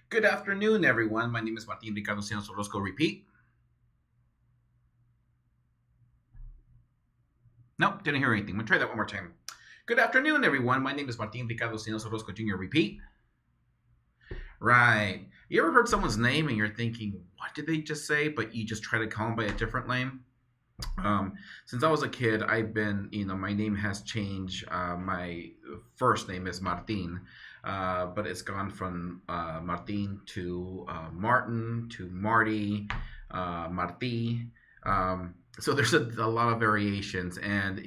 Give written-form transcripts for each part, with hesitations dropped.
Good afternoon, everyone. My name is Martin Ricardo Cientos Orozco. Repeat. Nope, didn't hear anything. I'm going to try that one more time. Good afternoon, everyone. My name is Martin Ricardo Cientos Orozco Jr. Repeat. Right. You ever heard someone's name and you're thinking, what did they just say? But you just try to call them by a different name? Um, since I was a kid, my name has changed. My first name is Martin, but it's gone from Martin to Martin to Marty, Marti. So there's a lot of variations, and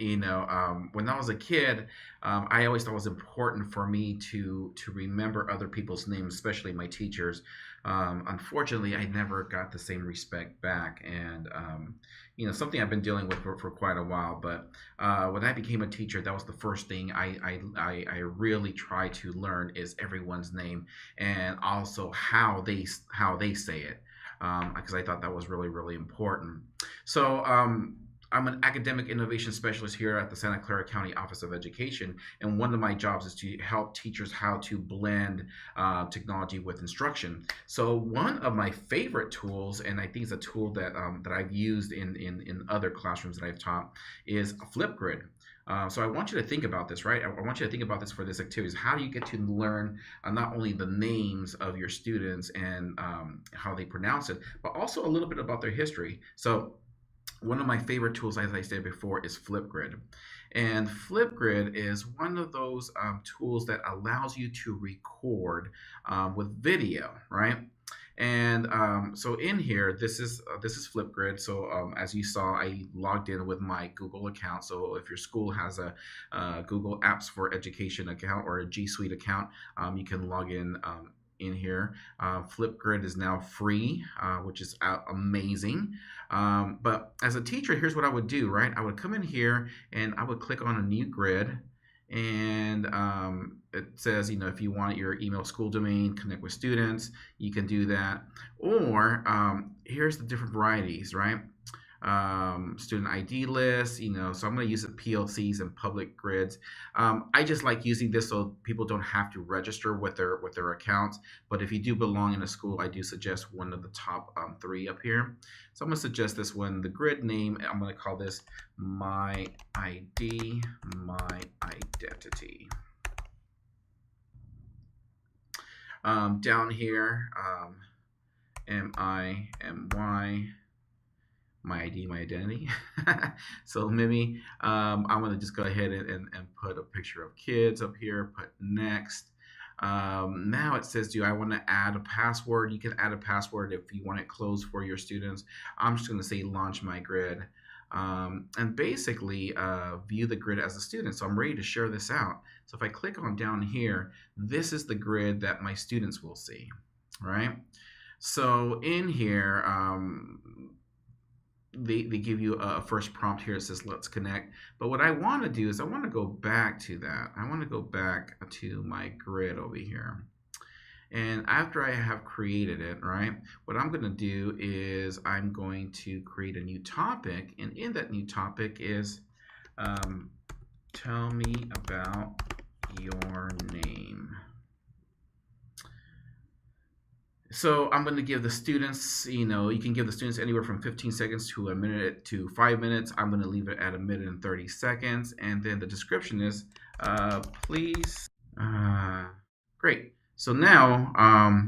when I was a kid, I always thought it was important for me to remember other people's names, especially my teachers. Unfortunately, I never got the same respect back, and something I've been dealing with for quite a while. But when I became a teacher, that was the first thing I really try to learn is everyone's name and also how they say it, because I thought that was really really important. So I'm an academic innovation specialist here at the Santa Clara County Office of Education, and one of my jobs is to help teachers how to blend technology with instruction. So one of my favorite tools, and I think it's a tool that I've used in other classrooms that I've taught, is Flipgrid. So I want you to think about this, right? I want you to think about this for this activity. How do you get to learn not only the names of your students and how they pronounce it, but also a little bit about their history. So one of my favorite tools, as I said before, is Flipgrid. And Flipgrid is one of those tools that allows you to record with video, right? And so in here, this is Flipgrid. So as you saw, I logged in with my Google account. So if your school has a Google Apps for Education account or a G Suite account, you can log in here. Flipgrid is now free, which is amazing. But as a teacher, here's what I would do, right? I would come in here and I would click on a new grid, and it says, if you want your email school domain, connect with students, you can do that. Or here's the different varieties, right? Student ID list, so I'm going to use the PLCs and public grids. I just like using this so people don't have to register with their accounts. But if you do belong in a school, I do suggest one of the top three up here. So I'm going to suggest this one. The grid name, I'm going to call this My ID, My Identity. Down here, MIMY. My ID, my identity. So Mimi, I'm going to just go ahead and put a picture of kids up here, put next. Now it says, do I want to add a password? You can add a password if you want it closed for your students. I'm just going to say launch my grid. And basically view the grid as a student. So I'm ready to share this out. So if I click on down here, this is the grid that my students will see, right? So in here, they give you a first prompt here. It says let's connect, but what I want to do is I want to go back to that. I want to go back to my grid over here, and after I have created it, right, what I'm going to do is I'm going to create a new topic, and in that new topic is tell me about your name. So I'm going to give the students, you can give the students anywhere from 15 seconds to a minute to 5 minutes. I'm going to leave it at 1 minute and 30 seconds. And then the description is, please, great. So now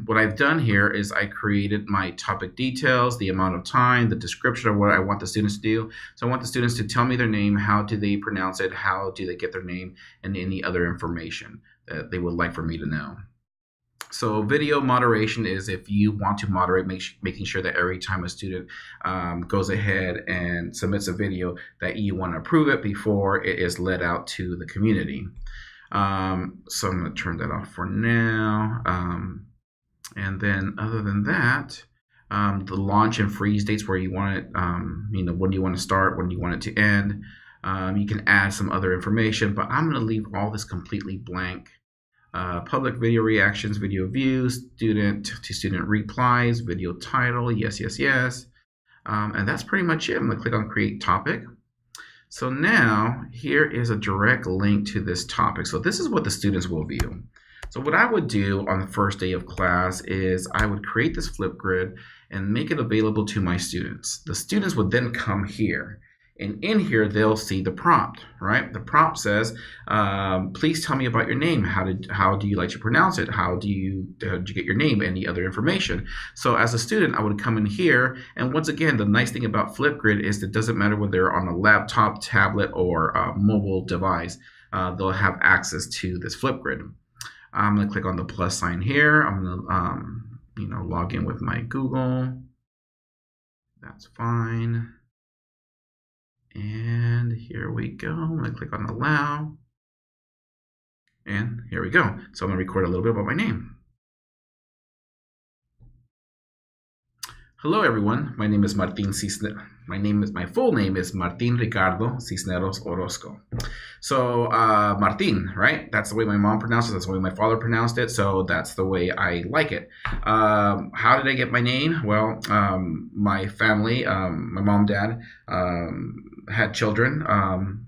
what I've done here is I created my topic details, the amount of time, the description of what I want the students to do. So I want the students to tell me their name, how do they pronounce it, how do they get their name, and any other information that they would like for me to know. So video moderation is if you want to moderate, making sure that every time a student goes ahead and submits a video that you want to approve it before it is let out to the community. So I'm going to turn that off for now. And then other than that, the launch and freeze dates where you want it, when you want to start, when you want it to end. You can add some other information, but I'm going to leave all this completely blank. Public video reactions, video views, student to student replies, video title, yes, yes, yes. And that's pretty much it. I'm going to click on create topic. So now here is a direct link to this topic. So this is what the students will view. So what I would do on the first day of class is I would create this Flipgrid and make it available to my students. The students would then come here. And in here, they'll see the prompt, right? The prompt says, please tell me about your name. How do you like to pronounce it? How did you get your name? Any other information? So as a student, I would come in here. And once again, the nice thing about Flipgrid is that it doesn't matter whether they're on a laptop, tablet, or a mobile device. They'll have access to this Flipgrid. I'm going to click on the plus sign here. I'm going to, log in with my Google. That's fine. And here we go. I'm going to click on allow. And here we go. So I'm going to record a little bit about my name. Hello everyone. My name is Martin Cisneros. My full name is Martin Ricardo Cisneros Orozco. So Martin, right? That's the way my mom pronounced it. That's the way my father pronounced it. So that's the way I like it. How did I get my name? Well, my family, my mom, dad, had children.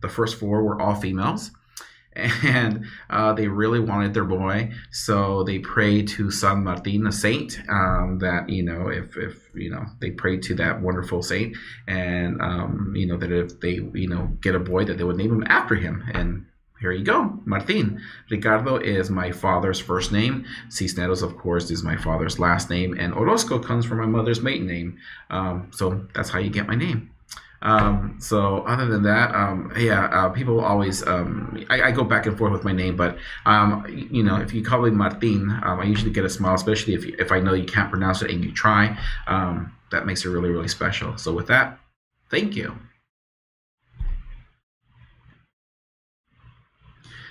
The first 4 were all females. And they really wanted their boy, so they prayed to San Martin, a saint. That if they prayed to that wonderful saint, and that if they get a boy, that they would name him after him. And here you go, Martin. Ricardo is my father's first name. Cisneros, of course, is my father's last name, and Orozco comes from my mother's maiden name. So that's how you get my name. So other than that, people always, I go back and forth with my name, but, if you call me Martin, I usually get a smile, especially if I know you can't pronounce it and you try. That makes it really, really special. So with that, thank you.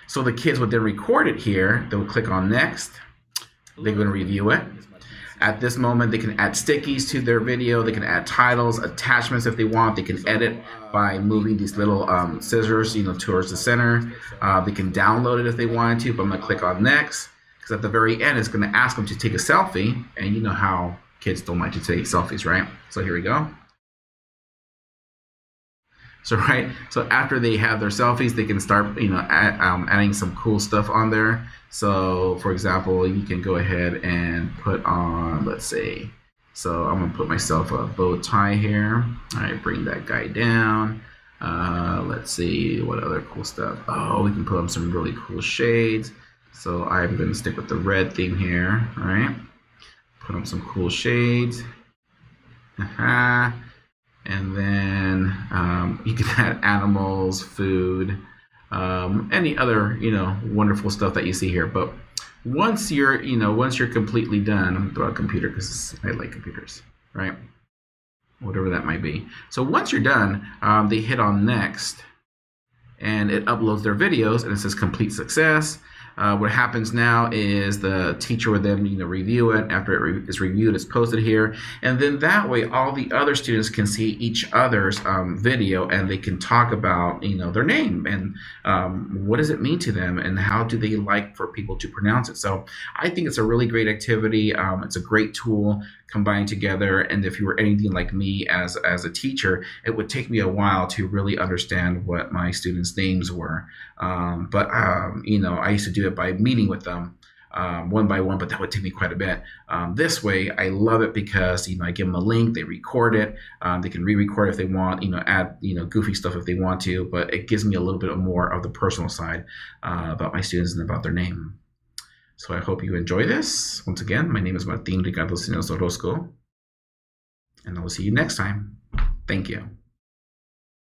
So the kids would then record it here. They would click on next. They're going to review it. At this moment, they can add stickies to their video. They can add titles, attachments if they want. They can edit by moving these little scissors, towards the center. They can download it if they wanted to, but I'm going to click on next, because at the very end, it's going to ask them to take a selfie, and you know how kids don't like to take selfies, right? So here we go. So after they have their selfies, they can start, adding some cool stuff on there. So for example, you can go ahead and put on, let's say, so I'm gonna put myself a bow tie here. All right, bring that guy down. Let's see what other cool stuff. Oh, we can put on some really cool shades. So I'm gonna stick with the red theme here. All right, put on some cool shades. And then you can add animals, food, any other wonderful stuff that you see here. But once you're completely done, I'm gonna throw out a computer because I like computers, right? Whatever that might be. So once you're done, they hit on next, and it uploads their videos, and it says complete success. What happens now is the teacher would then review it. After it is reviewed, it's posted here, and then that way all the other students can see each other's video, and they can talk about their name and what does it mean to them, and how do they like for people to pronounce it. So I think it's a really great activity. It's a great tool combined together, and if you were anything like me as a teacher, it would take me a while to really understand what my students' names were. But I used to do it by meeting with them one by one, but that would take me quite a bit. This way, I love it because I give them a link, they record it, they can re-record if they want, add goofy stuff if they want to, but it gives me a little bit more of the personal side about my students and about their name. So I hope you enjoy this. Once again, my name is Martin Ricardo Cisneros Orozco, and I will see you next time. Thank you.